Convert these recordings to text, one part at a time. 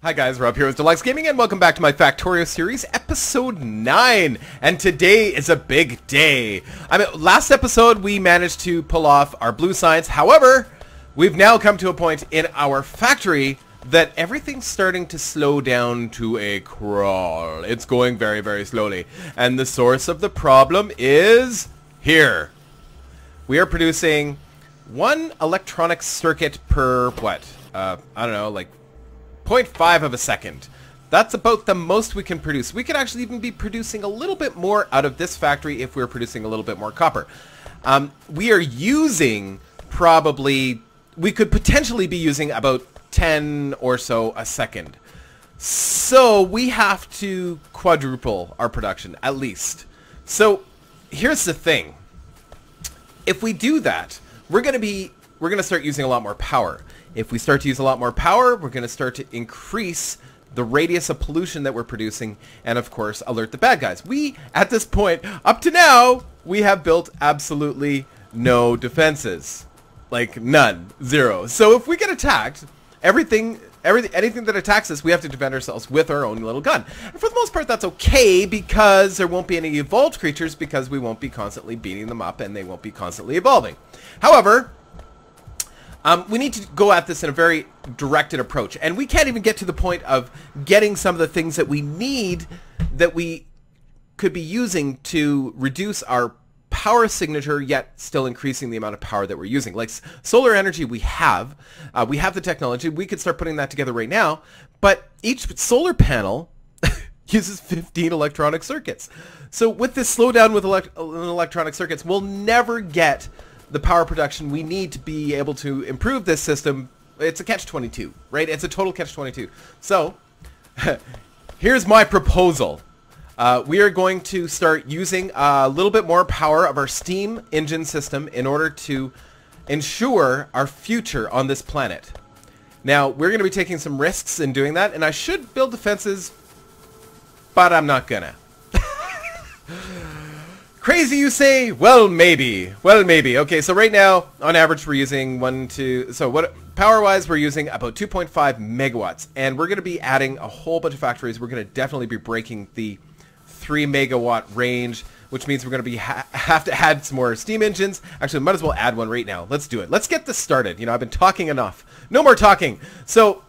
Hi guys, Rob here with Deluks Gaming, and welcome back to my Factorio series, episode 9. And today is a big day. Last episode we managed to pull off our blue science. However, we've now come to a point in our factory that everything's starting to slow down to a crawl. It's going very, very slowly. And the source of the problem is here. We are producing one electronic circuit per, I don't know, like 0.5 of a second. That's about the most we can produce. We could actually even be producing a little bit more out of this factory if we were producing a little bit more copper. We are using we could potentially be using about 10 or so a second. So we have to quadruple our production at least. So here's the thing. If we do that, we're going to start using a lot more power. If we start to use a lot more power, we're going to start to increase the radius of pollution that we're producing and, of course, alert the bad guys. We, at this point, up to now, we have built absolutely no defenses. Like, none. Zero. So if we get attacked, anything that attacks us, we have to defend ourselves with our own little gun. And for the most part, that's okay because there won't be any evolved creatures because we won't be constantly beating them up and they won't be constantly evolving. However, we need to go at this in a very directed approach. And we can't even get to the point of getting some of the things that we need that we could be using to reduce our power signature, yet still increasing the amount of power that we're using. Like solar energy we have the technology. We could start putting that together right now. But each solar panel uses 15 electronic circuits. So with this slowdown with electronic circuits, we'll never get the power production we need to be able to improve this system. It's a catch-22, right? It's a total catch-22. So, here's my proposal. We are going to start using a little bit more power of our steam engine system in order to ensure our future on this planet. Now, we're going to be taking some risks in doing that, and I should build defenses, but I'm not gonna. Crazy, you say? Well, maybe. Well, maybe. Okay, so right now, on average, we're using power-wise, we're using about 2.5 megawatts. And we're going to be adding a whole bunch of factories. We're going to definitely be breaking the 3 megawatt range, which means we're going to be have to add some more steam engines. Actually, we might as well add one right now. Let's do it. Let's get this started. You know, I've been talking enough. No more talking. So,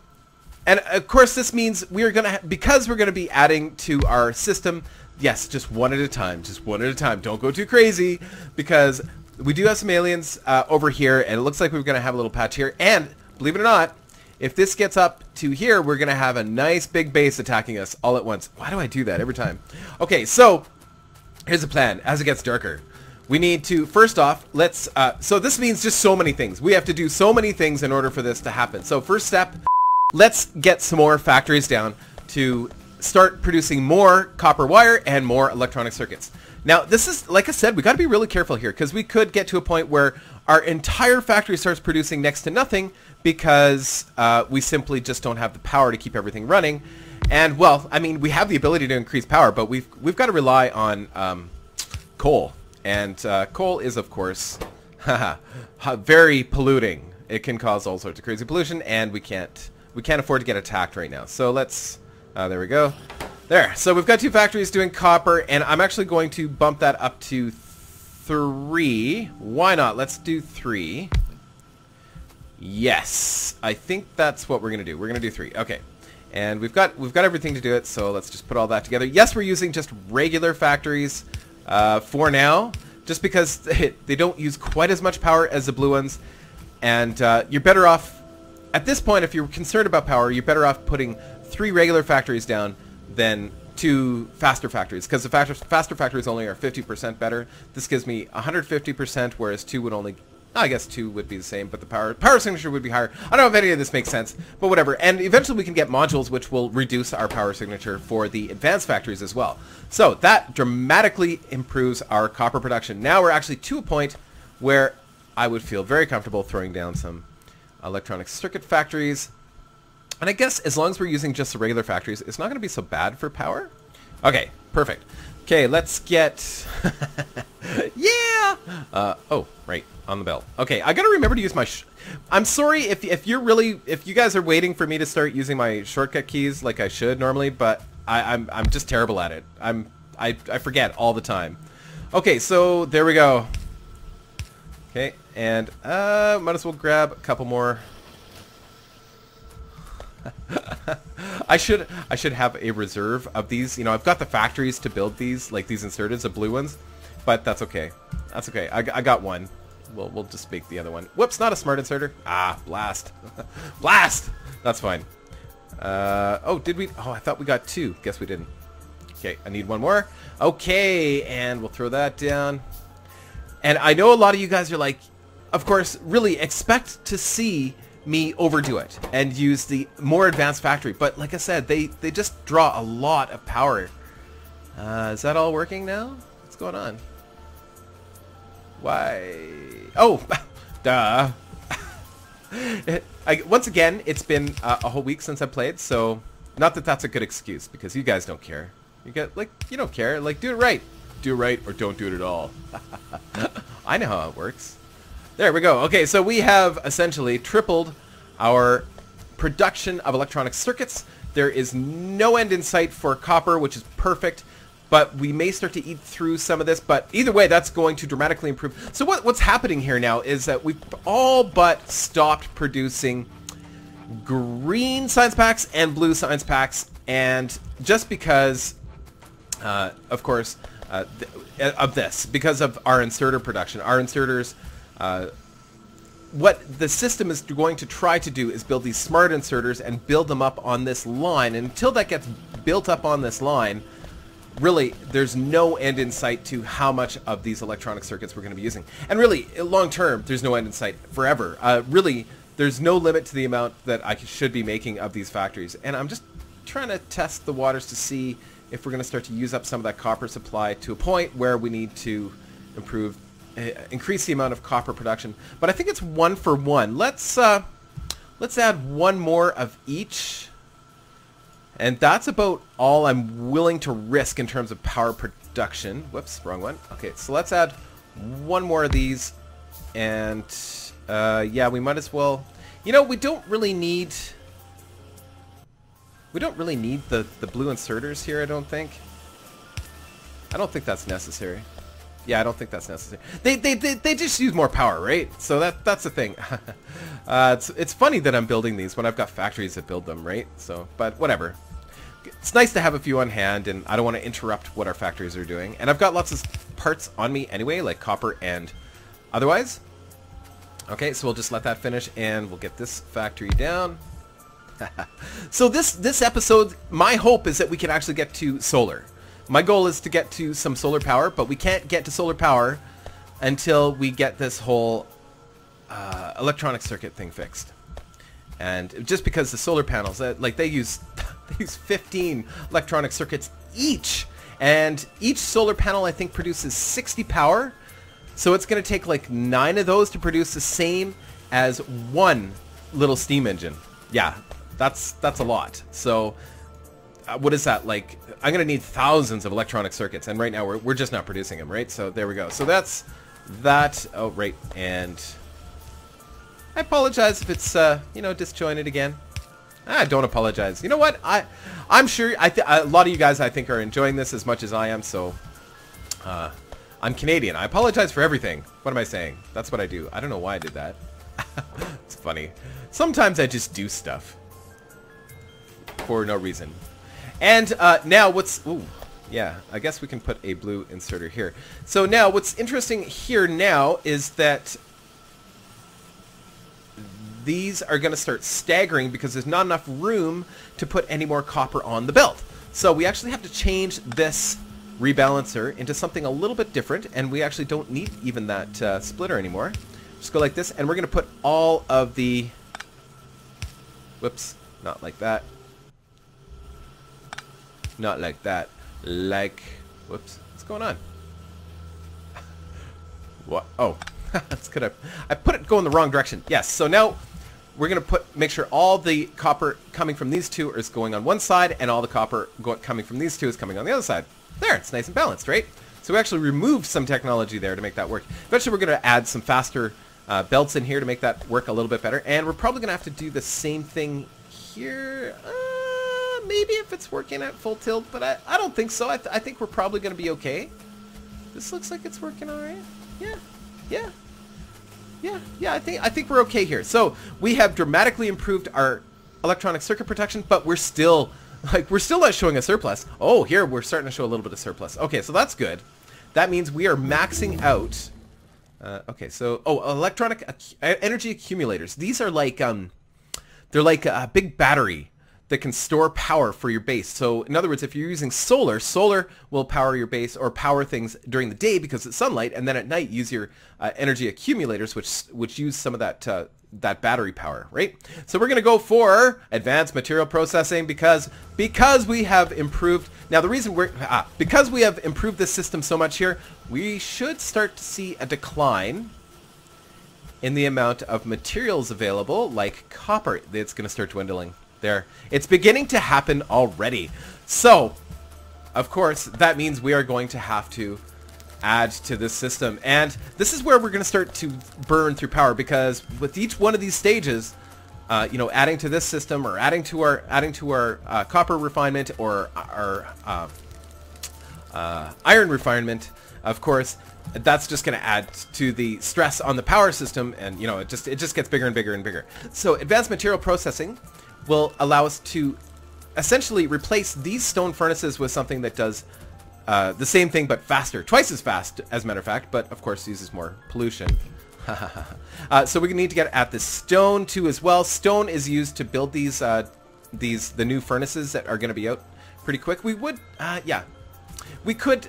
and of course, this means because we're going to be adding to our system. Yes, just one at a time. Just one at a time. Don't go too crazy because we do have some aliens over here, and it looks like we're going to have a little patch here. And believe it or not, if this gets up to here, we're going to have a nice big base attacking us all at once. Why do I do that every time? Okay, so here's the plan. As it gets darker, we need to, first off, so this means just so many things. We have to do so many things in order for this to happen. So first step, let's get some more factories down to start producing more copper wire and more electronic circuits. Now, this is, like I said, we got to be really careful here because we could get to a point where our entire factory starts producing next to nothing because we simply just don't have the power to keep everything running. And, well, I mean, we have the ability to increase power, but we've got to rely on coal. And coal is, of course, very polluting. It can cause all sorts of crazy pollution, and we can't afford to get attacked right now. So let's... there we go. There. So we've got 2 factories doing copper, and I'm actually going to bump that up to 3. Why not? Let's do 3. Yes. I think that's what we're going to do. We're going to do 3. Okay. And we've got everything to do it, so let's just put all that together. Yes, we're using just regular factories for now, just because they don't use quite as much power as the blue ones. And you're better off, at this point, if you're concerned about power, you're better off putting 3 regular factories down than 2 faster factories, because the faster factories only are 50% better. This gives me 150%, whereas 2 would only, I guess 2 would be the same, but the power signature would be higher. I don't know if any of this makes sense, but whatever. And eventually we can get modules which will reduce our power signature for the advanced factories as well. So that dramatically improves our copper production. Now we're actually to a point where I would feel very comfortable throwing down some electronic circuit factories. And I guess as long as we're using just the regular factories, it's not going to be so bad for power. Okay, perfect. Okay, let's get... yeah! Oh, right, on the bell. Okay, I gotta remember to use my... I'm sorry if you're really... If you guys are waiting for me to start using my shortcut keys like I should normally, but I'm just terrible at it. I forget all the time. Okay, so there we go. Okay, and might as well grab a couple more. I should have a reserve of these. You know, I've got the factories to build these, like these inserteds, the blue ones, but that's okay. That's okay. I got one. We'll just make the other one. Whoops, not a smart inserter. Ah, blast. Blast! That's fine. Oh, did we? Oh, I thought we got two. Guess we didn't. Okay, I need one more. Okay, and we'll throw that down. And I know a lot of you guys are like, of course, really expect to see me overdo it and use the more advanced factory. But like I said, they just draw a lot of power. Is that all working now? What's going on? Why? Oh, duh. Once again, it's been a whole week since I played, so not that that's a good excuse because you guys don't care. You don't care. Like, do it right. Do it right or don't do it at all. I know how it works. There we go. Okay, so we have essentially tripled our production of electronic circuits. There is no end in sight for copper, which is perfect, but we may start to eat through some of this, but either way, that's going to dramatically improve. So what's happening here now is that we've all but stopped producing green science packs and blue science packs, and just because, of course, of this, because of our inserter production. Our inserters, what the system is going to try to do is build these smart inserters and build them up on this line. And until that gets built up on this line, really, there's no end in sight to how much of these electronic circuits we're going to be using. And really, long term, there's no end in sight forever. Really, there's no limit to the amount that I should be making of these factories. And I'm just trying to test the waters to see if we're going to start to use up some of that copper supply to a point where we need to increase the amount of copper production. But I think it's 1 for 1. Let's add one more of each, and that's about all I'm willing to risk in terms of power production. Whoops, wrong one. Okay, so let's add one more of these, and yeah, we might as well. You know, we don't really need the blue inserters here, I don't think. I don't think that's necessary. Yeah, I don't think that's necessary. They just use more power, right? So that's the thing. It's funny that I'm building these when I've got factories that build them, right? So, but whatever. It's nice to have a few on hand, and I don't want to interrupt what our factories are doing. And I've got lots of parts on me anyway, like copper and otherwise. Okay, so we'll just let that finish, and we'll get this factory down. So this episode, my hope is that we can actually get to solar. My goal is to get to some solar power, but we can't get to solar power until we get this whole electronic circuit thing fixed. And just because the solar panels, like they use 15 electronic circuits each, and each solar panel I think produces 60 power. So it's going to take like 9 of those to produce the same as one little steam engine. Yeah, that's a lot. So what is that like? I'm going to need thousands of electronic circuits, and right now we're just not producing them, right? So there we go. So that's that. Oh, right. And I apologize if it's you know, disjointed again. I don't apologize. You know what? I'm sure a lot of you guys I think are enjoying this as much as I am. So I'm Canadian. I apologize for everything. What am I saying? That's what I do. I don't know why I did that. It's funny. Sometimes I just do stuff for no reason. And now what's... Ooh, yeah, I guess we can put a blue inserter here. So now what's interesting here now is that these are going to start staggering because there's not enough room to put any more copper on the belt. So we actually have to change this rebalancer into something a little bit different, and we actually don't need even that splitter anymore. Just go like this, and we're going to put all of the... Whoops, not like that. Not like that. Like... Whoops, what's going on? What? Oh, that's good. I put it going the wrong direction. Yes, so now we're going to make sure all the copper coming from these two is going on one side, and all the copper coming from these two is coming on the other side. There, it's nice and balanced, right? So we actually removed some technology there to make that work. Eventually we're going to add some faster belts in here to make that work a little bit better. And we're probably going to have to do the same thing here. Maybe if it's working at full tilt, but I don't think so. I think we're probably going to be okay. This looks like it's working all right. Yeah. I think we're okay here. So we have dramatically improved our electronic circuit protection, but we're still not showing a surplus. Oh, here we're starting to show a little bit of surplus. Okay, so that's good. That means we are maxing out. Okay, so electronic energy accumulators. These are like they're like a big battery that can store power for your base. So in other words, if you're using solar will power your base or power things during the day because it's sunlight, and then at night use your energy accumulators, which use some of that battery power, right? So we're going to go for advanced material processing because we have improved. Now the reason because we have improved this system so much here, we should start to see a decline in the amount of materials available, like copper. It's going to start dwindling. There, it's beginning to happen already. So, of course, that means we are going to have to add to this system, and this is where we're going to start to burn through power, because with each one of these stages, adding to this system or adding to our copper refinement or our iron refinement, of course, that's just going to add to the stress on the power system, and it just gets bigger and bigger and bigger. So, advanced material processing will allow us to essentially replace these stone furnaces with something that does the same thing but faster, twice as fast, as a matter of fact, but of course uses more pollution. So we need to get at the stone too as well. Stone is used to build the new furnaces that are going to be out pretty quick. We could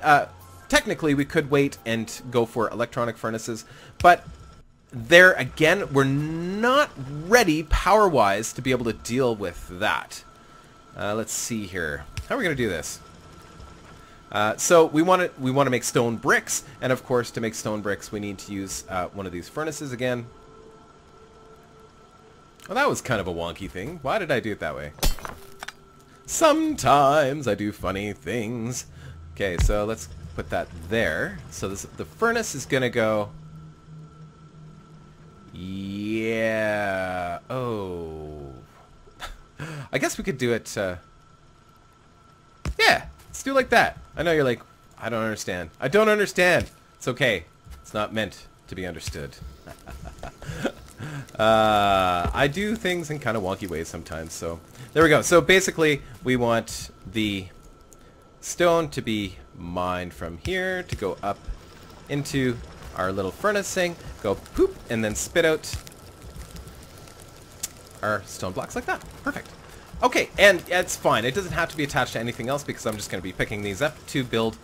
technically we could wait and go for electronic furnaces, but there again, we're not ready power-wise to be able to deal with that. Let's see here. How are we going to do this? So we want to make stone bricks, and of course, to make stone bricks, we need to use one of these furnaces again. Well, that was kind of a wonky thing. Why did I do it that way? Sometimes I do funny things. Okay, so let's put that there. So the furnace is going to go. Yeah. Oh. I guess we could do it. Yeah. Let's do it like that. I know you're like, I don't understand. I don't understand. It's okay. It's not meant to be understood. I do things in kind of wonky ways sometimes. So there we go. So basically, we want the stone to be mined from here to go up into our little furnace thing, go poop, and then spit out our stone blocks like that. Perfect. Okay, and it's fine. It doesn't have to be attached to anything else because I'm just going to be picking these up to build.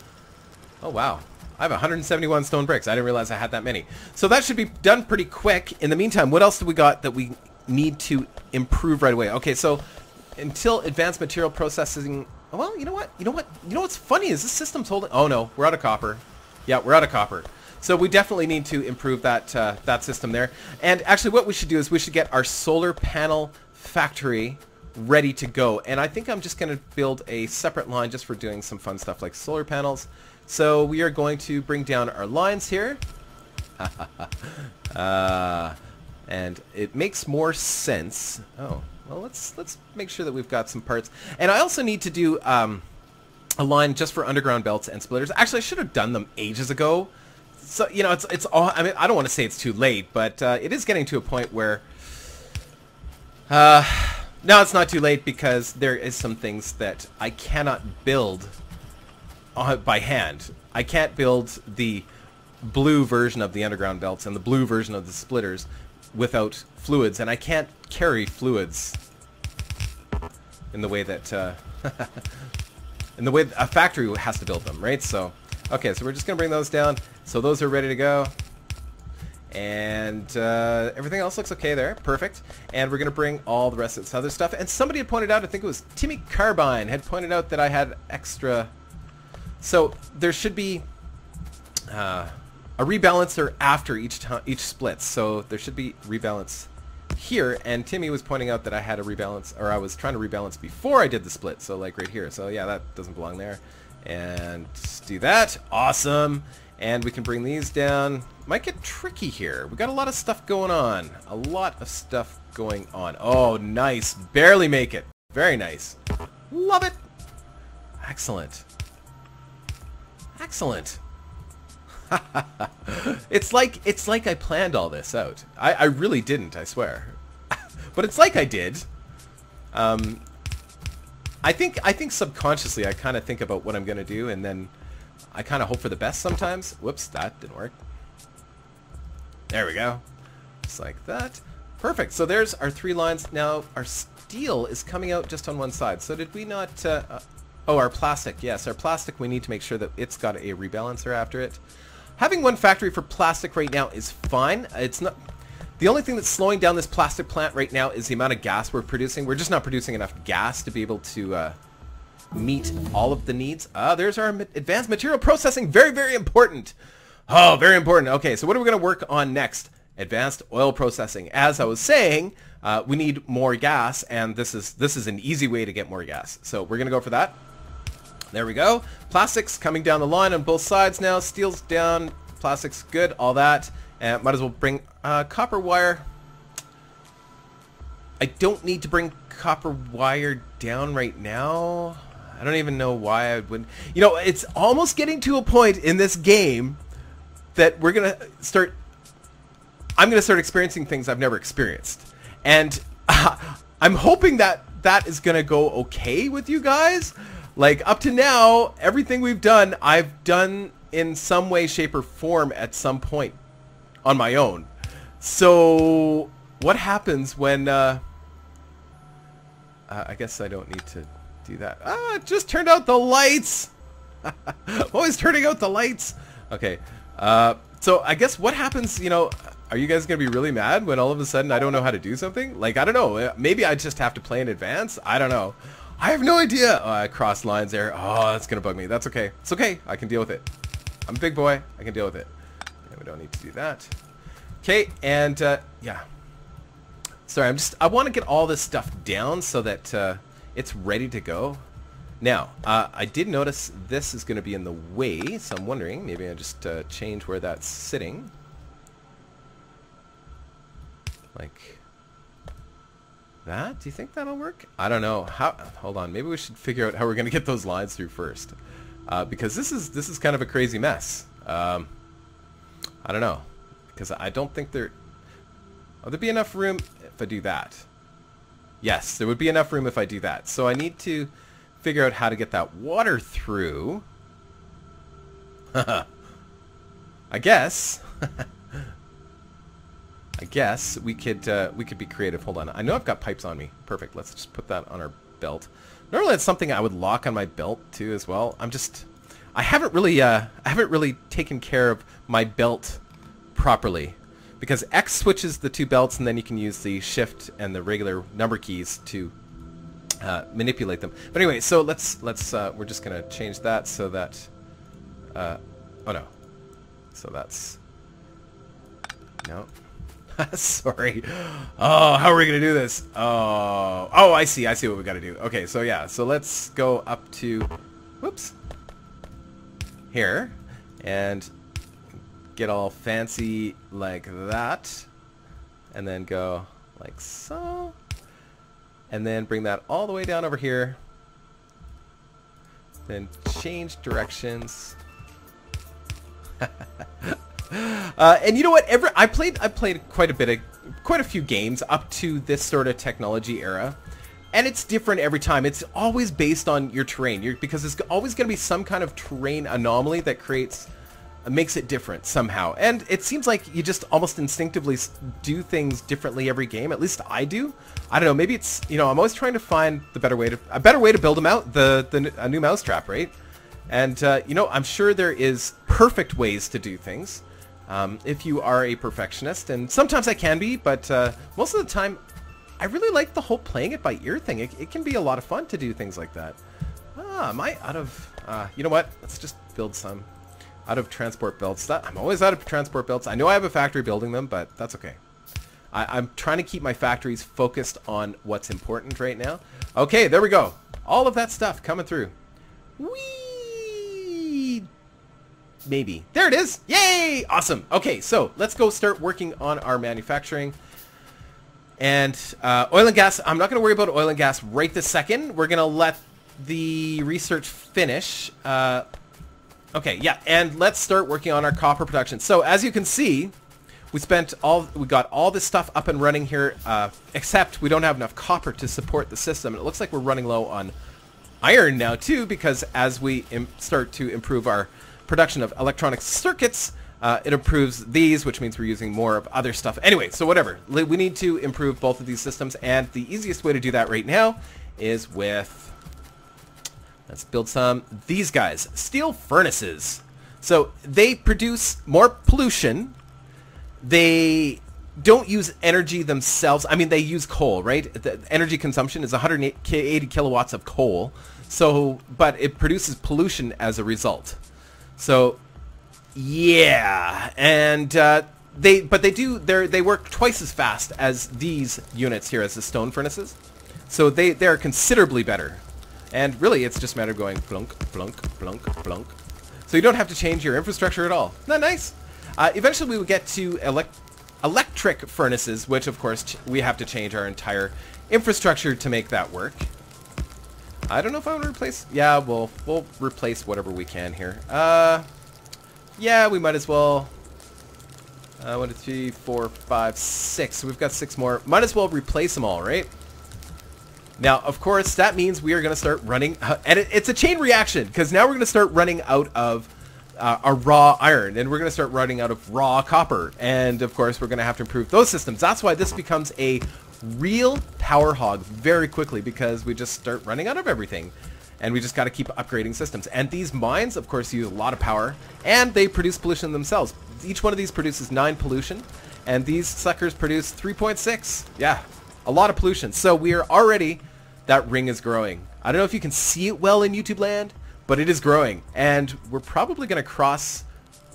Oh, wow. I have 171 stone bricks. I didn't realize I had that many. So that should be done pretty quick. In the meantime, what else do we got that we need to improve right away? Okay, so until advanced material processing. Well, you know what? You know what's funny is this system's holding. Oh, no. We're out of copper. Yeah, we're out of copper. So we definitely need to improve that that system there. And actually what we should do is we should get our solar panel factory ready to go. And I think I'm just going to build a separate line just for doing some fun stuff like solar panels. So we are going to bring down our lines here. And it makes more sense. Oh, well, let's make sure that we've got some parts. And I also need to do a line just for underground belts and splitters. Actually, I should have done them ages ago. So, it's all, I mean, I don't want to say it's too late, but it is getting to a point where, no, it's not too late because there is some things that I cannot build by hand. I can't build the blue version of the underground belts and the blue version of the splitters without fluids, and I can't carry fluids in the way that, in the way a factory has to build them, right? So, okay, so we're just going to bring those down. So those are ready to go. And everything else looks okay there. Perfect. And we're going to bring all the rest of this other stuff. And somebody had pointed out, I think it was Timmy Carbine, had pointed out that I had extra. So there should be a rebalancer after each split. So there should be rebalance here. And Timmy was pointing out that I had a rebalance, or I was trying to rebalance before I did the split. So like right here. So yeah, that doesn't belong there. And do that. Awesome. And we can bring these down. Might get tricky here. We got a lot of stuff going on. A lot of stuff going on. Oh, nice. Barely make it. Very nice. Love it. Excellent. Excellent. It's like I planned all this out. I really didn't, I swear. But it's like I did. I think subconsciously I kind of think about what I'm going to do, and then I kind of hope for the best sometimes. Whoops, that didn't work. There we go. Just like that. Perfect. So there's our 3 lines. Now our steel is coming out just on one side. So did we not... oh, our plastic. Yes, our plastic, we need to make sure that it's got a rebalancer after it. Having one factory for plastic right now is fine. It's not... The only thing that's slowing down this plastic plant right now is the amount of gas we're producing. We're just not producing enough gas to be able to meet all of the needs. There's our advanced material processing. Very, very important. Oh, very important. Okay, so what are we going to work on next? Advanced oil processing. As I was saying, we need more gas, and this is an easy way to get more gas. So we're going to go for that. There we go. Plastics coming down the line on both sides now. Steel's down. Plastics good. All that. And might as well bring copper wire. I don't need to bring copper wire down right now. I don't even know why I would. You know, it's almost getting to a point in this game that we're going to start... I'm going to start experiencing things I've never experienced. And I'm hoping that that is going to go okay with you guys. Like, up to now, everything we've done, I've done in some way, shape, or form at some point on my own. So what happens when I guess I don't need to do that. It just turned out the lights. Always turning out the lights. Okay, so I guess what happens, you know, are you guys gonna be really mad when all of a sudden I don't know how to do something? Like, I don't know, maybe I just have to play in advance. I don't know. I have no idea. I crossed lines there. Oh, that's gonna bug me. That's okay. It's okay. I can deal with it. I'm a big boy. I can deal with it. We don't need to do that. Okay, and yeah. Sorry, I want to get all this stuff down so that it's ready to go. Now, I did notice this is going to be in the way, so I'm wondering, maybe I just change where that's sitting. Like that? Do you think that'll work? I don't know. Hold on, maybe we should figure out how we're going to get those lines through first. Because this is kind of a crazy mess. I don't know, because I don't think there... Will there be enough room if I do that? Yes, there would be enough room if I do that. So I need to figure out how to get that water through. I guess. I guess we could be creative. Hold on. I know I've got pipes on me. Perfect. Let's just put that on our belt. Normally that's something I would lock on my belt too as well. I haven't really taken care of my belt properly, because X switches the 2 belts, and then you can use the shift and the regular number keys to manipulate them. But anyway, so let's we're just gonna change that so that oh no, so that's no. Sorry. Oh, how are we gonna do this? Oh, I see what we gotta do. Okay, so yeah, so let's go up to, whoops, here, and get all fancy like that, and then go like so, and then bring that all the way down over here, then change directions. And you know what? I played quite a few games up to this sort of technology era, and it's different every time. It's always based on your terrain, because there's always going to be some kind of terrain anomaly that makes it different somehow. And it seems like you just almost instinctively do things differently every game. At least I do. I don't know. Maybe it's, you know, I'm always trying to find a better way to build them out. A new mousetrap, right? And you know, I'm sure there is perfect ways to do things. If you are a perfectionist, and sometimes I can be, but most of the time I really like the whole playing it by ear thing. It can be a lot of fun to do things like that. Am I out of... you know what? Let's just build some out of transport belts. I'm always out of transport belts. I know I have a factory building them, but that's okay. I'm trying to keep my factories focused on what's important right now. Okay, there we go. All of that stuff coming through. Whee! maybe. There it is. Yay! Awesome. Okay, so let's go start working on our manufacturing. And oil and gas, I'm not going to worry about oil and gas right this second. We're going to let the research finish. Okay, yeah, and let's start working on our copper production. So as you can see, we got all this stuff up and running here, except we don't have enough copper to support the system. And it looks like we're running low on iron now too, because as we start to improve our production of electronic circuits, it improves these, which means we're using more of other stuff. Anyway, so whatever. We need to improve both of these systems, and the easiest way to do that right now is with, let's build these guys, steel furnaces. So they produce more pollution. They don't use energy themselves. I mean, they use coal, right? The energy consumption is 180 kilowatts of coal. So, but it produces pollution as a result. So, yeah, and they work twice as fast as these units here, as the stone furnaces. So they are considerably better. And really, it's just a matter of going plunk, plunk, plunk, plunk. So you don't have to change your infrastructure at all. Isn't that nice? Eventually, we will get to electric furnaces, which, of course, we have to change our entire infrastructure to make that work. I don't know if I want to replace... Yeah, we'll replace whatever we can here. Yeah, we might as well. 1, 2, 3, 4, 5, 6. So we've got 6 more. Might as well replace them all, right? Now, of course, that means we are going to start running... and it's a chain reaction, because now we're going to start running out of our raw iron, and we're going to start running out of raw copper. And, of course, we're going to have to improve those systems. That's why this becomes a real power hog very quickly, because we just start running out of everything. And we just got to keep upgrading systems. And these mines, of course, use a lot of power, and they produce pollution themselves. Each one of these produces 9 pollution, and these suckers produce 3.6. Yeah, a lot of pollution. So we are already... That ring is growing. I don't know if you can see it well in YouTube land, but it is growing. And we're probably going to cross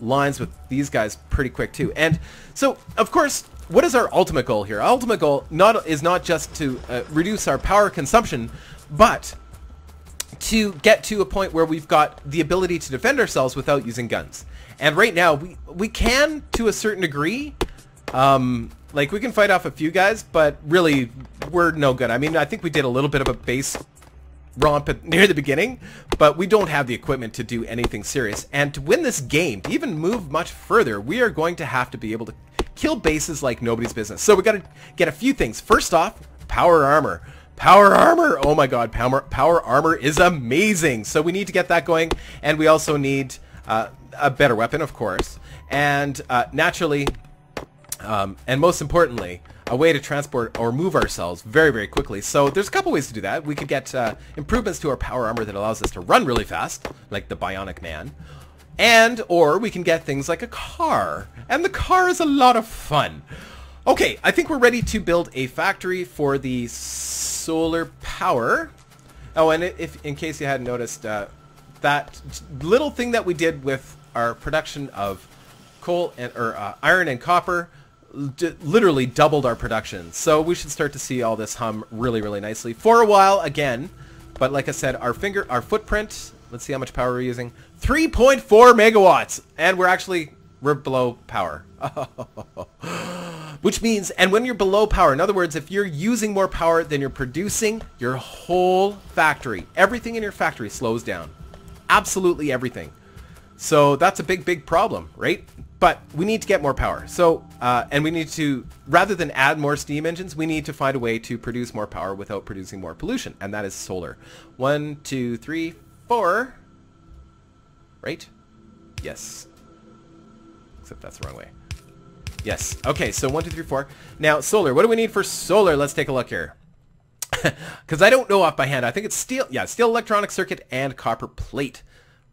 lines with these guys pretty quick too. And so, of course, what is our ultimate goal here? Our ultimate goal is not just to reduce our power consumption, but to get to a point where we've got the ability to defend ourselves without using guns. And right now, we can, to a certain degree, like, we can fight off a few guys, but really, we're no good. I mean, I think we did a little bit of a base romp near the beginning, but we don't have the equipment to do anything serious. And to win this game, to even move much further, we are going to have to be able to kill bases like nobody's business. So we got to get a few things. First off, power armor. Power armor! Oh my god, power armor is amazing! So we need to get that going, and we also need a better weapon, of course. And naturally... and most importantly, a way to transport or move ourselves very, very quickly. So there's a couple ways to do that. We could get improvements to our power armor that allows us to run really fast, like the Bionic Man. Or we can get things like a car. And the car is a lot of fun. Okay, I think we're ready to build a factory for the solar power. Oh, and if in case you hadn't noticed, that little thing that we did with our production of coal and iron and copper literally doubled our production. So we should start to see all this hum really, really nicely for a while again. But like I said, our footprint, let's see how much power we're using. 3.4 megawatts. And we're below power. Which means, and when you're below power, in other words, if you're using more power than you're producing, your whole factory, everything in your factory slows down. Absolutely everything. So that's a big, big problem, right? But we need to get more power. So, and we need to, rather than add more steam engines, we need to find a way to produce more power without producing more pollution. And that is solar. 1, 2, 3, 4. Right? Yes. Except that's the wrong way. Yes. Okay, so 1, 2, 3, 4. Now, solar. What do we need for solar? Let's take a look here. Because I don't know off by hand. I think it's steel. Yeah, steel electronic circuit and copper plate.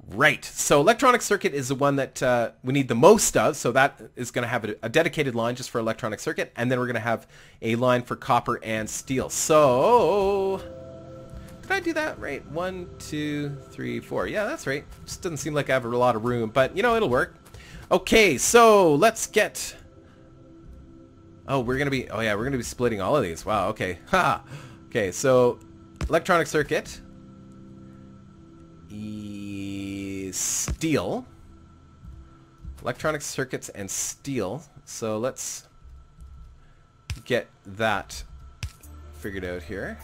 Right. So electronic circuit is the one that we need the most of. So that is going to have a dedicated line just for electronic circuit. And then we're going to have a line for copper and steel. So did I do that right? 1, 2, 3, 4. Yeah, that's right. Just doesn't seem like I have a lot of room, but you know, it'll work. Okay, so let's get... Oh, we're going to be splitting all of these. Wow, okay. Ha! Okay, so electronic circuit. Steel. electronic circuits and steel. So let's get that figured out here.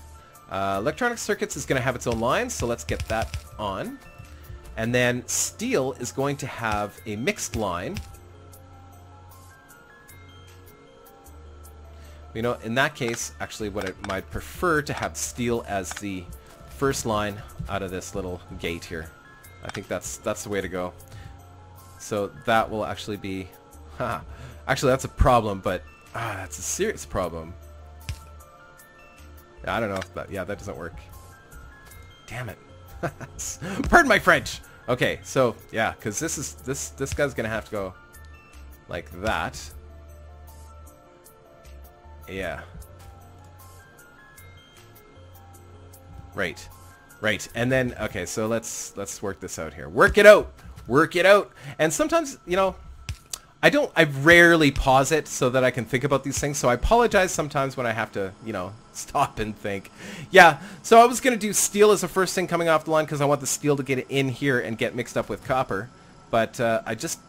Electronic circuits is going to have its own line, so let's get that on. And then steel is going to have a mixed line. You know, in that case, actually what I might prefer to have steel as the first line out of this little gate here. I think that's the way to go. So that will actually be... Actually, that's a problem, but that's a serious problem. I don't know if that... Yeah, that doesn't work. Damn it. Pardon my French! Okay, so, yeah, because this guy's gonna have to go like that. Yeah. Right. Right. And then, okay, so let's work this out here. Work it out! Work it out! And sometimes, you know, I rarely pause it so that I can think about these things, so I apologize sometimes when I have to, you know, stop and think. Yeah, so I was going to do steel as the first thing coming off the line because I want the steel to get in here and get mixed up with copper, but I just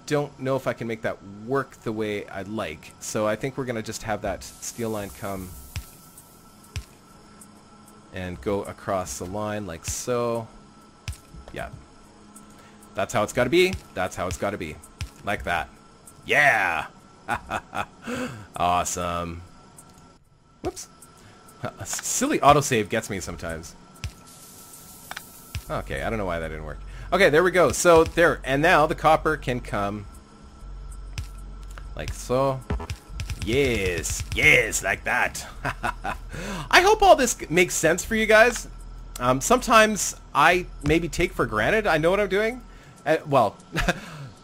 don't know if I can make that work the way I'd like. So I think we're going to just have that steel line come and go across the line like so. Yeah. That's how it's got to be. That's how it's got to be. Like that. Yeah! Awesome. Whoops. Silly autosave gets me sometimes. Okay, I don't know why that didn't work. Okay, there we go. So there, and now the copper can come like so. Yes, yes, like that. I hope all this makes sense for you guys. Sometimes I maybe take for granted I know what I'm doing. Well,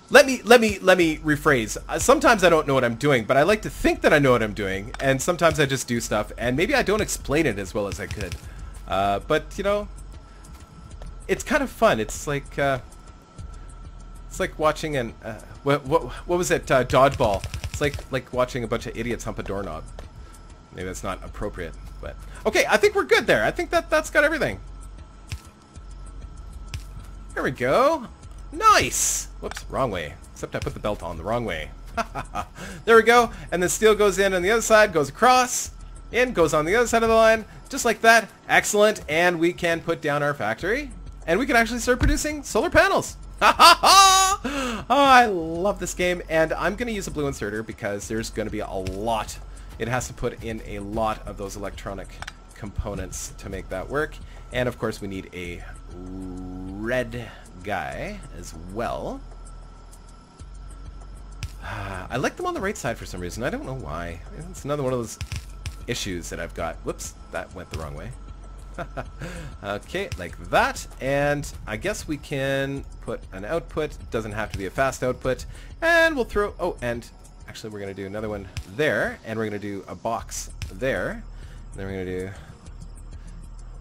let me rephrase. Sometimes I don't know what I'm doing, but I like to think that I know what I'm doing, and sometimes I just do stuff, and maybe I don't explain it as well as I could. But you know, it's kind of fun. It's like watching an what was it? Dodgeball. It's like watching a bunch of idiots hump a doorknob. Maybe that's not appropriate, but okay. I think we're good there. I think that's got everything. There we go. Nice! Whoops, wrong way. Except I put the belt on the wrong way. There we go. And the steel goes in on the other side, goes across, in, goes on the other side of the line, just like that. Excellent. And we can put down our factory, and we can actually start producing solar panels. Oh, I love this game, and I'm going to use a blue inserter because there's going to be a lot. It has to put in a lot of those electronic components to make that work. And of course we need a red guy as well. I like them on the right side for some reason. I don't know why. It's another one of those issues that I've got. Whoops, that went the wrong way. Okay, like that. And I guess we can put an output. It doesn't have to be a fast output. And we'll throw... Oh, and actually we're going to do another one there. And we're going to do a box there. And then we're going to do...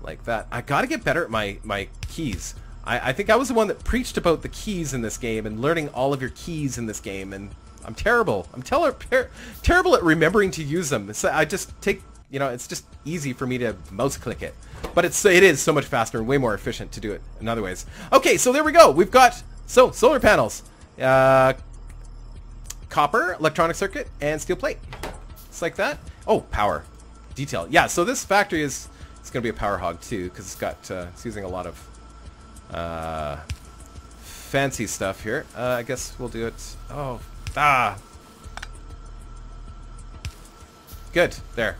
like that. I gotta get better at my keys. I think I was the one that preached about the keys in this game and learning all of your keys in this game, and I'm terrible. I'm terrible at remembering to use them. So I just take, you know, it's just easy for me to mouse click it. But it is so much faster and way more efficient to do it in other ways. Okay, so there we go. We've got, solar panels. Copper, electronic circuit, and steel plate. Just like that. Oh, power. Detail. Yeah, so this factory is... it's going to be a power hog too, because it's using a lot of fancy stuff here. I guess we'll do it. Oh, good. There.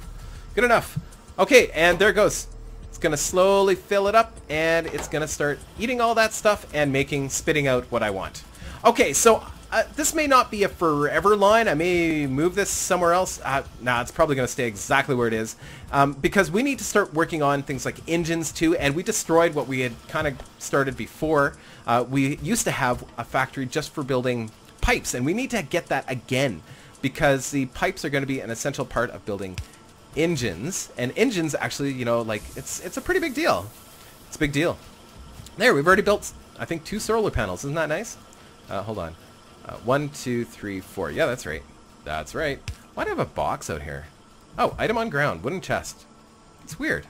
Good enough. Okay, and there it goes. It's going to slowly fill it up, and it's going to start eating all that stuff and spitting out what I want. Okay, so this may not be a forever line. I may move this somewhere else. Nah, it's probably going to stay exactly where it is. Because we need to start working on things like engines too, and we destroyed what we had kind of started before. We used to have a factory just for building pipes, and we need to get that again, because the pipes are going to be an essential part of building engines. And engines actually, you know, like, it's a pretty big deal. It's a big deal. There, we've already built, I think, 2 solar panels. Isn't that nice? Hold on. 1, 2, 3, 4. Yeah, that's right. That's right. Why do I have a box out here? Oh, item on ground. Wooden chest. It's weird.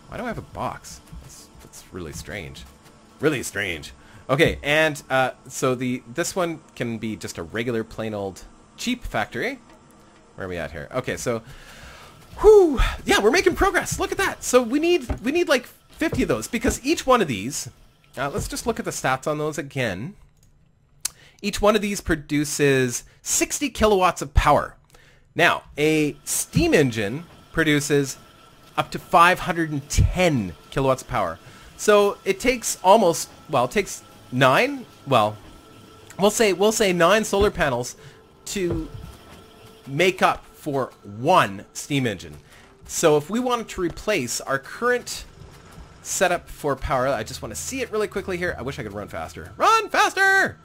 Why do I have a box? That's really strange. Really strange. Okay, and so this one can be just a regular plain old cheap factory. Where are we at here? Okay, so whew, yeah, we're making progress. Look at that. So we need like 50 of those because each one of these, let's just look at the stats on those again. Each one of these produces 60 kilowatts of power. Now, a steam engine produces up to 510 kilowatts of power. So it takes almost, well, it takes 9, well, we'll say 9 solar panels to make up for 1 steam engine. So if we wanted to replace our current setup for power, I just want to see it really quickly here. I wish I could run faster. Run faster!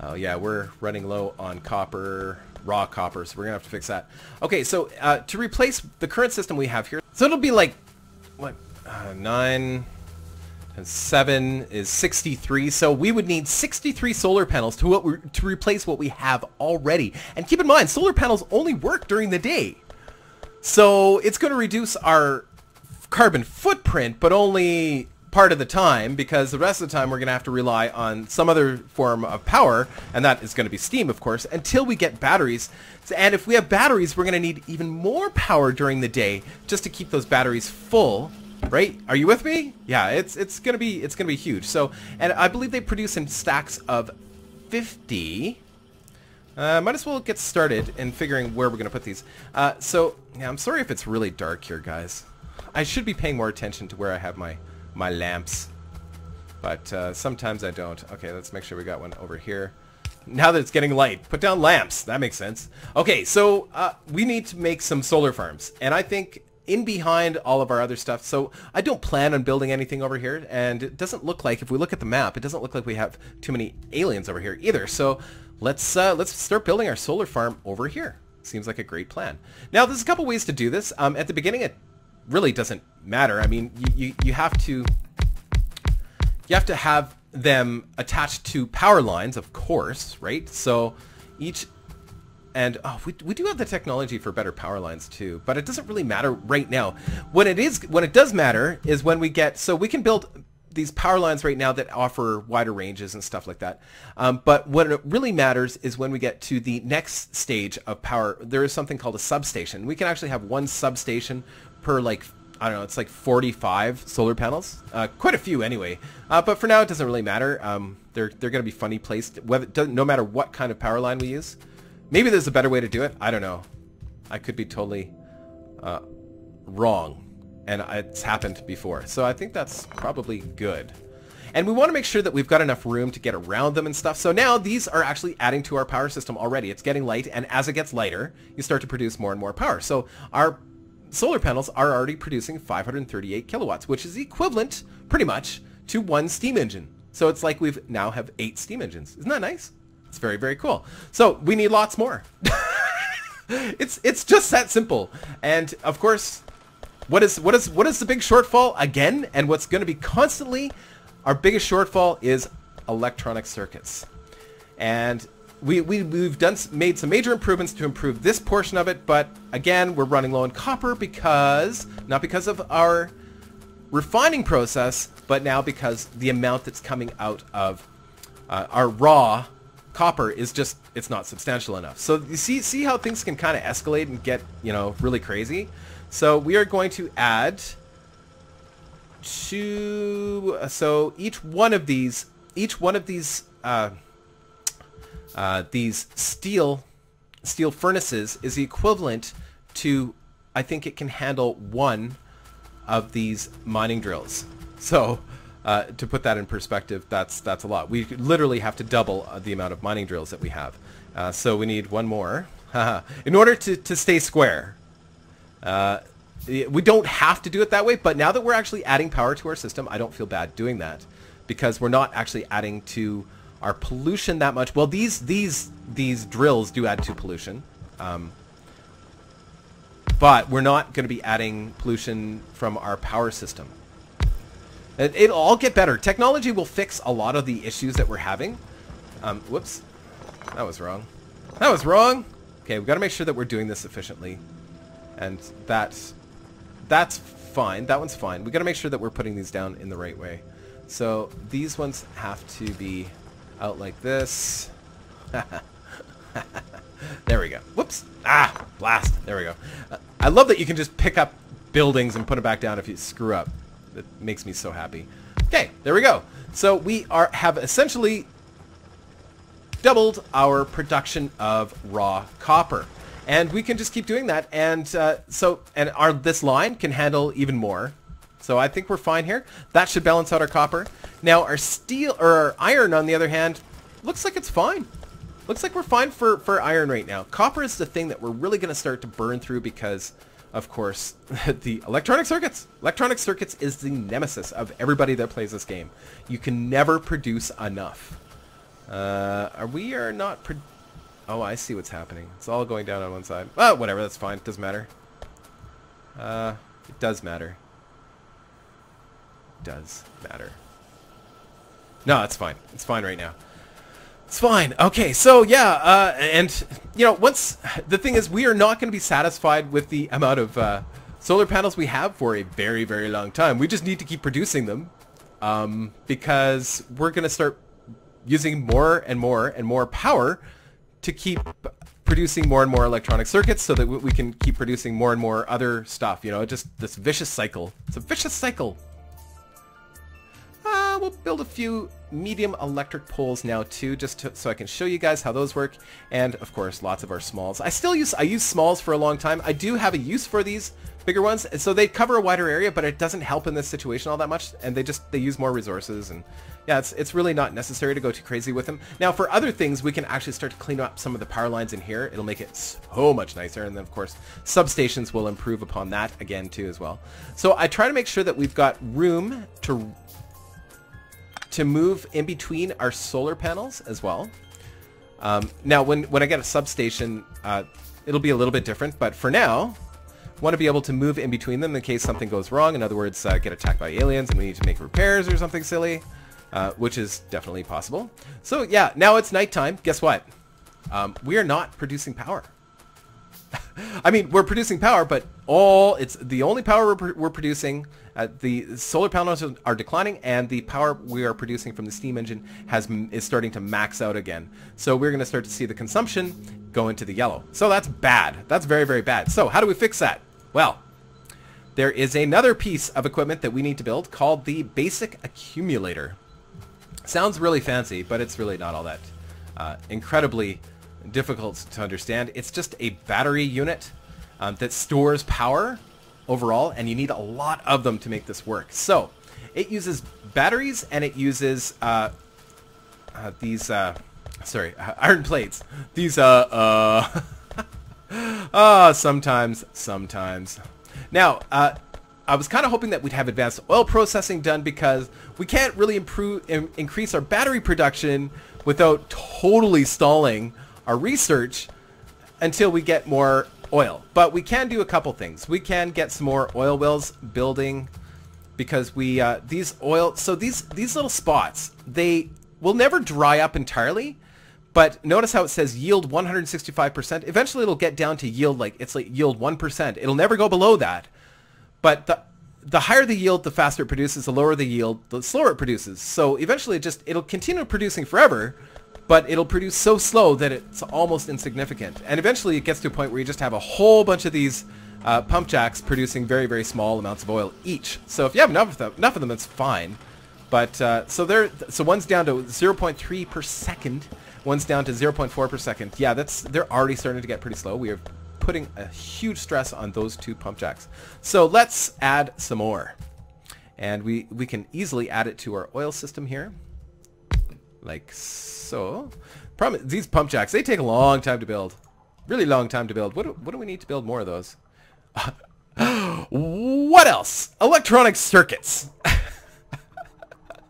Oh yeah, we're running low on copper, raw copper, so we're gonna have to fix that. Okay, so to replace the current system we have here, so it'll be like, what, 9 and 7 is 63, so we would need 63 solar panels to replace what we have already. And keep in mind, solar panels only work during the day. So it's going to reduce our carbon footprint, but only part of the time, because the rest of the time we're going to have to rely on some other form of power, and that is going to be steam, of course, until we get batteries. And if we have batteries, we're going to need even more power during the day just to keep those batteries full. Right? Are you with me? Yeah, it's gonna be huge. So, and I believe they produce in stacks of 50. Might as well get started in figuring where we're gonna put these. So, yeah, I'm sorry if it's really dark here, guys. I should be paying more attention to where I have my lamps, but sometimes I don't. Okay, let's make sure we got one over here. Now that it's getting light, put down lamps. That makes sense. Okay, so we need to make some solar farms, and I think in behind all of our other stuff. So I don't plan on building anything over here, and it doesn't look like, if we look at the map, it doesn't look like we have too many aliens over here either. So let's start building our solar farm over here. Seems like a great plan. Now there's a couple ways to do this. At the beginning it really doesn't matter. I mean, you have to have them attached to power lines, of course, right? So each, and oh, we do have the technology for better power lines too, but it doesn't really matter right now. When it does matter is when we get, so we can build these power lines right now that offer wider ranges and stuff like that. But what it really matters is when we get to the next stage of power. There is something called a substation. We can actually have one substation per, like, I don't know, it's like 45 solar panels. Quite a few anyway. But for now it doesn't really matter. They're going to be funny placed, no matter what kind of power line we use. Maybe there's a better way to do it. I don't know. I could be totally wrong, and it's happened before. So I think that's probably good. And we want to make sure that we've got enough room to get around them and stuff. So now these are actually adding to our power system already. It's getting light, and as it gets lighter, you start to produce more and more power. So our solar panels are already producing 538 kilowatts, which is equivalent, pretty much, to 1 steam engine. So it's like we've now have 8 steam engines. Isn't that nice? It's very, very cool. So we need lots more. It's just that simple. And of course, what is the big shortfall again? And what's going to be constantly our biggest shortfall is electronic circuits. And we've made some major improvements to improve this portion of it, but again, we're running low on copper not because of our refining process, but now because the amount that's coming out of our raw copper is just, it's not substantial enough. So you see how things can kind of escalate and get, really crazy. So we are going to add so each one of these steel furnaces is the equivalent to, I think it can handle 1 of these mining drills. So to put that in perspective, that's a lot. We literally have to double the amount of mining drills that we have. So we need 1 more in order to stay square. We don't have to do it that way, but now that we're actually adding power to our system, I don't feel bad doing that because we're not actually adding to our pollution that much. Well, these drills do add to pollution, but we're not going to be adding pollution from our power system. It'll all get better. Technology will fix a lot of the issues that we're having. Whoops. That was wrong. That was wrong! Okay, we've got to make sure that we're doing this efficiently. And that's fine. That one's fine. We've got to make sure that we're putting these down in the right way. So these ones have to be out like this. There we go. Whoops. Ah, blast. There we go. I love that you can just pick up buildings and put them back down if you screw up. That makes me so happy. Okay, there we go. So we have essentially doubled our production of raw copper. And we can just keep doing that. And this line can handle even more. So I think we're fine here. That should balance out our copper. Now our steel or our iron, on the other hand, looks like it's fine. Looks like we're fine for iron right now. Copper is the thing that we're really going to start to burn through because, of course, the electronic circuits. Electronic circuits is the nemesis of everybody that plays this game. You can never produce enough. We are not... Oh, I see what's happening. It's all going down on one side. Oh, whatever, that's fine. It doesn't matter. It does matter. It does matter. No, it's fine. It's fine right now. It's fine. Okay, so yeah, and you know, once the thing is, we are not going to be satisfied with the amount of solar panels we have for a very, very long time. We just need to keep producing them because we're going to start using more and more and more power to keep producing more and more electronic circuits so that we can keep producing more and more other stuff. You know, just this vicious cycle. It's a vicious cycle. We'll build a few medium electric poles now too, just so I can show you guys how those work. And of course, lots of our smalls. I use smalls for a long time. I do have a use for these bigger ones, so they cover a wider area, but it doesn't help in this situation all that much. And they use more resources, and yeah, it's really not necessary to go too crazy with them. Now, for other things, we can actually start to clean up some of the power lines in here. It'll make it so much nicer, and then of course, substations will improve upon that again too as well. So I try to make sure that we've got room to move in between our solar panels as well. Now, when I get a substation, it'll be a little bit different, but for now, want to be able to move in between them in case something goes wrong. In other words, get attacked by aliens and we need to make repairs or something silly, which is definitely possible. So yeah, now it's nighttime. Guess what? We are not producing power. I mean, we're producing power, but it's the only power we're producing. The solar panels are declining, and the power we are producing from the steam engine is starting to max out again. So we're going to start to see the consumption go into the yellow. So that's bad. That's very, very bad. So how do we fix that? Well, there is another piece of equipment that we need to build called the basic accumulator. Sounds really fancy, but it's really not all that incredibly difficult to understand. It's just a battery unit that stores power overall, and you need a lot of them to make this work. So it uses batteries, and it uses these iron plates. These sometimes. Now I was kind of hoping that we'd have advanced oil processing done, because we can't really increase our battery production without totally stalling our research until we get more oil. But we can do a couple things. We can get some more oil wells building, because these little spots, they will never dry up entirely, but notice how it says yield 165%. Eventually it'll get down to yield yield 1%. It'll never go below that. But the higher the yield, the faster it produces. The lower the yield, the slower it produces. So eventually it'll continue producing forever, but it'll produce so slow that it's almost insignificant. And eventually it gets to a point where you just have a whole bunch of these pump jacks producing very, very small amounts of oil each. So if you have enough of them, it's fine. But so one's down to 0.3 per second, one's down to 0.4 per second. Yeah, they're already starting to get pretty slow. We are putting a huge stress on those two pump jacks. So let's add some more. And we can easily add it to our oil system here, like so. Problem, these pump jacks, they take a long time to build. Really long time to build. What do we need to build more of those? What else? Electronic circuits.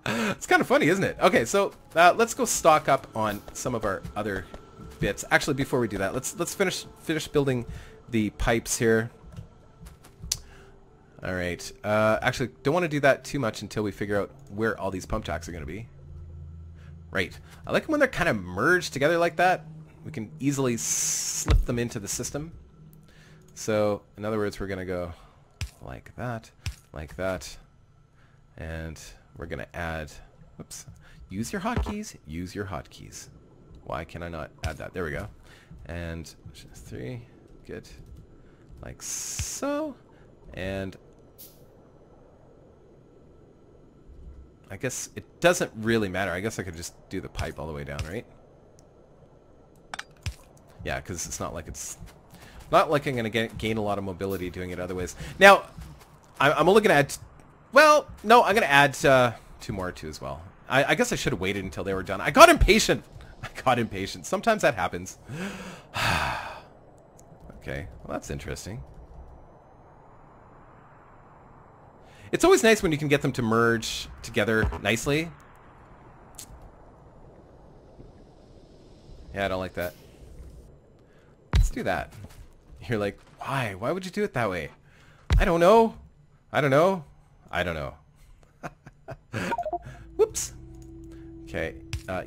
It's kind of funny, isn't it? Okay, so let's go stock up on some of our other bits. Actually, before we do that, let's finish building the pipes here. All right. Actually, don't want to do that too much until we figure out where all these pump jacks are going to be. Right. I like them when they're kind of merged together like that. We can easily slip them into the system. So, in other words, we're going to go like that, and we're going to add... Whoops. Use your hotkeys. Use your hotkeys. Why can I not add that? There we go. And 3. Good. Like so. And I guess it doesn't really matter. I guess I could just do the pipe all the way down, right? Yeah, because it's not like I'm going to gain a lot of mobility doing it other ways. Now, I'm only going to add... Well, no, I'm going to add 2 more too as well. I guess I should have waited until they were done. I got impatient. Sometimes that happens. Okay, well that's interesting. It's always nice when you can get them to merge together nicely. Yeah, I don't like that. Let's do that. You're like, why? Why would you do it that way? I don't know. I don't know. I don't know. Whoops. Okay.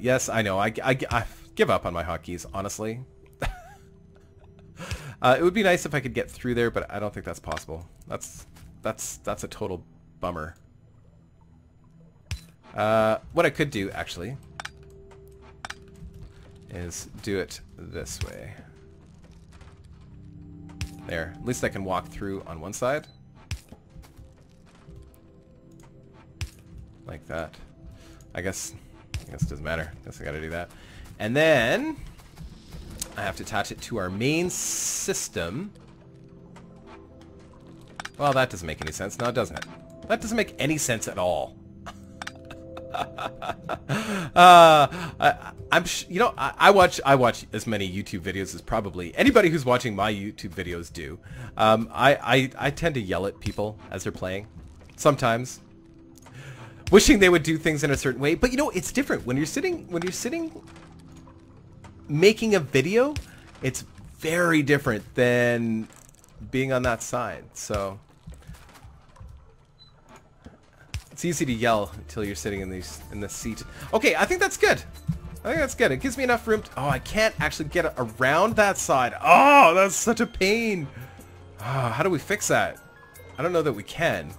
Yes, I know. I give up on my hotkeys, honestly. It would be nice if I could get through there, but I don't think that's possible. That's a total bummer. What I could do, actually, is do it this way. There. At least I can walk through on one side. Like that. I guess it doesn't matter. I guess I gotta do that. And then I have to attach it to our main system. Well, that doesn't make any sense. No, it doesn't. That doesn't make any sense at all. I watch as many YouTube videos as probably anybody who's watching my YouTube videos do. I tend to yell at people as they're playing sometimes, wishing they would do things in a certain way. But you know, it's different when you're sitting making a video. It's very different than being on that side. So it's easy to yell until you're sitting in the seat. Okay, I think that's good. It gives me enough room. Oh, I can't actually get around that side. Oh, that's such a pain. Oh, how do we fix that? I don't know that we can.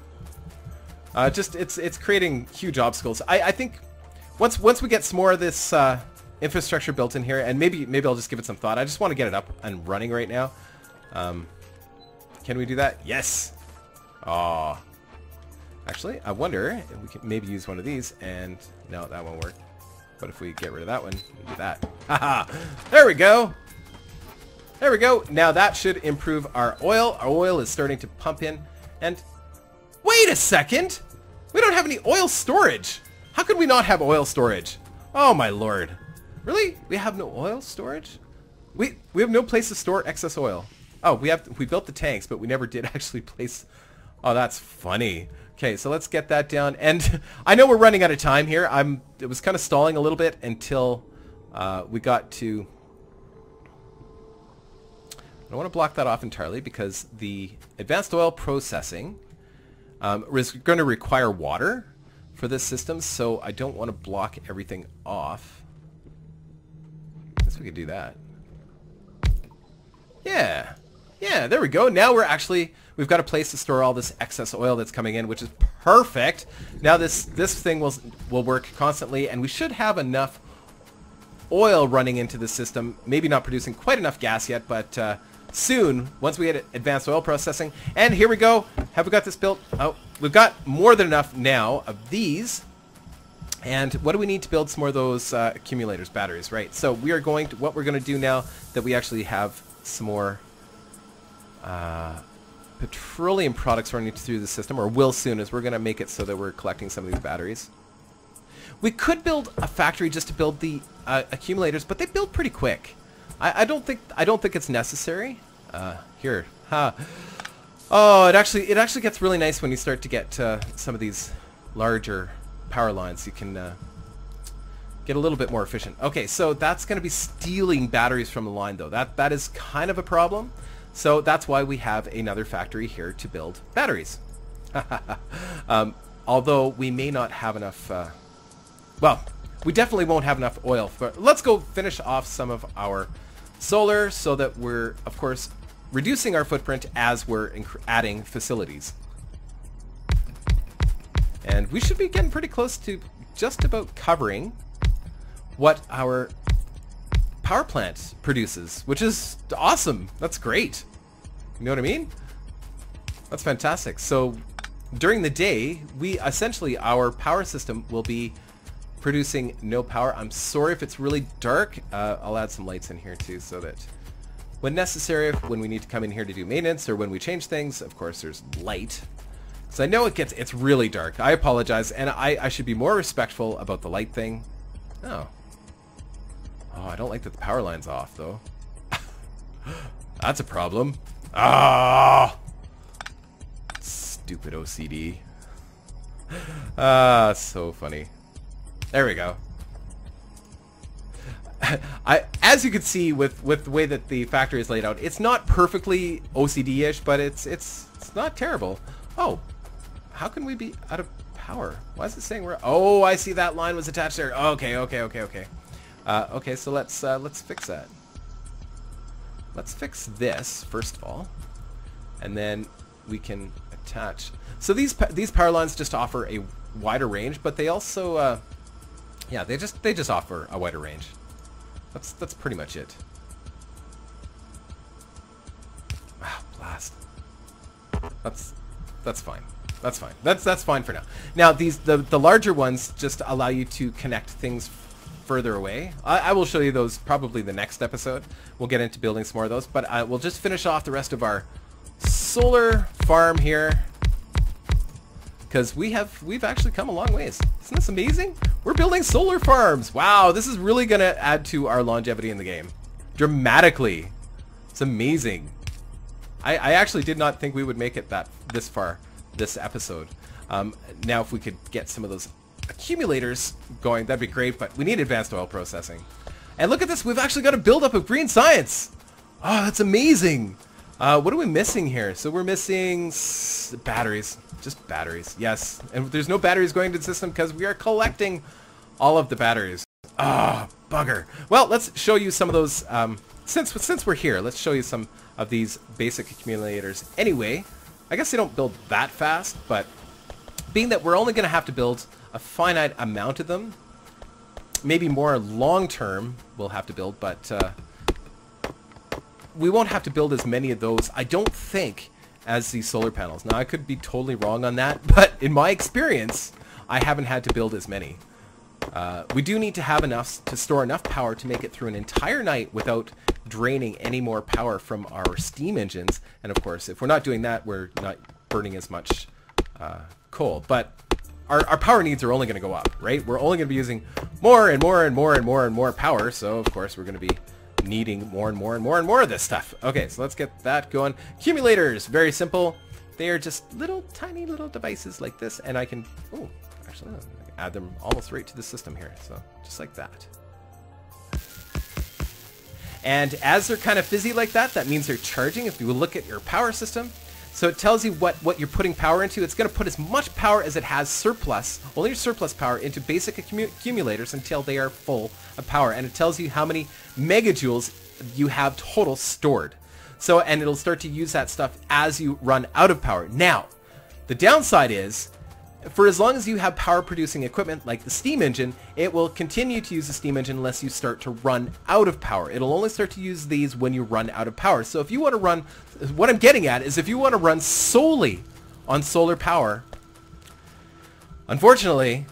Just it's creating huge obstacles. I think once we get some more of this infrastructure built in here, and maybe I'll just give it some thought. I just want to get it up and running right now. Can we do that? Yes. Oh. Actually, I wonder if we can maybe use one of these, and no, that won't work. But if we get rid of that one, we do that. Haha! There we go! There we go! Now that should improve our oil. Our oil is starting to pump in, and... Wait a second! We don't have any oil storage! How could we not have oil storage? Oh my lord. Really? We have no oil storage? We have no place to store excess oil. Oh, we built the tanks, but we never did actually place... Oh, that's funny. Okay, so let's get that down. And I know we're running out of time here. It was kind of stalling a little bit until we got to... I don't want to block that off entirely because the advanced oil processing is going to require water for this system, so I don't want to block everything off. I guess we could do that. Yeah. Yeah, there we go. Now we've got a place to store all this excess oil that's coming in, which is perfect. Now this thing will work constantly, and we should have enough oil running into the system. Maybe not producing quite enough gas yet, but soon, once we get advanced oil processing. And here we go. Have we got this built? Oh, we've got more than enough now of these. And what do we need to build some more of those accumulators, batteries, right? So we are what we're going to do now that we actually have some more petroleum products running through the system, or will soon, is we're going to make it so that we're collecting some of these batteries. We could build a factory just to build the accumulators, but they build pretty quick. I don't think it's necessary. Here, oh, it actually gets really nice when you start to get some of these larger power lines. You can get a little bit more efficient. Okay, so that's going to be stealing batteries from the line, though. That is kind of a problem. So that's why we have another factory here to build batteries. Although we may not have enough... well, we definitely won't have enough oil. Let's go finish off some of our solar so that we're, of course, reducing our footprint as we're adding facilities. And we should be getting pretty close to just about covering what our power plant produces, which is awesome. That's great. You know what I mean? That's fantastic. So during the day, we essentially, our power system will be producing no power. I'm sorry if it's really dark. I'll add some lights in here too, so that when necessary, when we need to come in here to do maintenance or when we change things, of course there's light. So I know it's really dark. I apologize, and I should be more respectful about the light thing. Oh, I don't like that the power line's off though. That's a problem. Ah, stupid OCD. So funny. There we go. As you can see with the way that the factory is laid out, it's not perfectly OCD-ish, but it's not terrible. Oh, how can we be out of power? Why is it saying we're... Oh, I see that line was attached there. Okay. Okay, so let's fix that. Let's fix this first of all, and then we can attach. So these power lines just offer a wider range, but they also yeah, they just offer a wider range. That's pretty much it. Wow, blast. That's fine. That's fine. That's fine for now. Now the larger ones just allow you to connect things further away. I will show you those probably the next episode. We'll get into building some more of those, but we'll just finish off the rest of our solar farm here, because we've actually come a long ways. Isn't this amazing? We're building solar farms. Wow, this is really going to add to our longevity in the game dramatically. It's amazing. I actually did not think we would make it this far this episode. Now if we could get some of those accumulators going, that'd be great, but we need advanced oil processing. And look at this, we've actually got a buildup of green science. Oh, that's amazing. What are we missing here? So we're missing batteries. Just batteries, yes. And there's no batteries going to the system because we are collecting all of the batteries. Ah, bugger. Well, let's show you some of those. Since we're here, let's show you some of these basic accumulators. Anyway, I guess they don't build that fast, but being that we're only going to have to build a finite amount of them, maybe more long-term we'll have to build, but we won't have to build as many of those, I don't think, as the solar panels. Now, I could be totally wrong on that, but in my experience, I haven't had to build as many. We do need to have enough to store enough power to make it through an entire night without draining any more power from our steam engines. And of course, if we're not doing that, we're not burning as much coal. But our power needs are only going to go up, right? We're only going to be using more and more and more and more and more power. So of course, we're going to be needing more and more and more and more of this stuff. Okay, so let's get that going. Accumulators, very simple. They are just tiny little devices like this, and I can, oh, actually, I can add them almost right to the system here. So just like that. And as they're kind of fizzy like that, that means they're charging. If you look at your power system, so it tells you what you're putting power into. It's going to put as much power as it has surplus, only your surplus power, into basic accumulators until they are full of power. And it tells you how many megajoules you have total stored. So, and it'll start to use that stuff as you run out of power. Now, the downside is, for as long as you have power producing equipment like the steam engine, it will continue to use the steam engine unless you start to run out of power. It'll only start to use these when you run out of power. So if you want to run, what I'm getting at is if you want to run solely on solar power, unfortunately,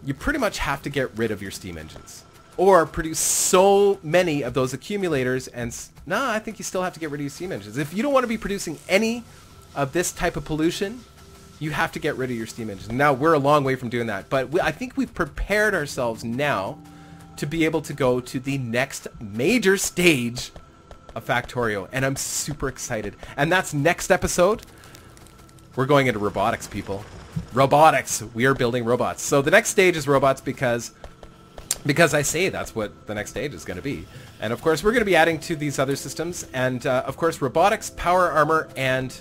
you pretty much have to get rid of your steam engines or produce so many of those accumulators. And I think you still have to get rid of your steam engines. If you don't want to be producing any of this type of pollution, you have to get rid of your steam engines. Now, we're a long way from doing that, but I think we've prepared ourselves now to be able to go to the next major stage of Factorio, and I'm super excited. And that's next episode. We're going into robotics, people. Robotics. We are building robots. So the next stage is robots because I say that's what the next stage is going to be. And of course, we're going to be adding to these other systems, and of course, robotics, power armor, and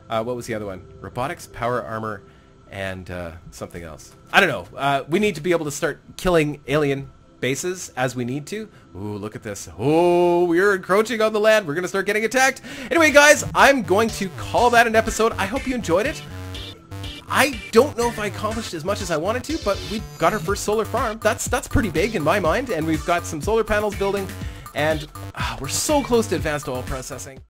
what was the other one? Robotics, power armor, and something else. I don't know. We need to be able to start killing alien bases as we need to. Ooh, look at this. Oh, we're encroaching on the land. We're going to start getting attacked. Anyway, guys, I'm going to call that an episode. I hope you enjoyed it. I don't know if I accomplished as much as I wanted to, but we got our first solar farm. That's pretty big in my mind, and we've got some solar panels building, and we're so close to advanced oil processing.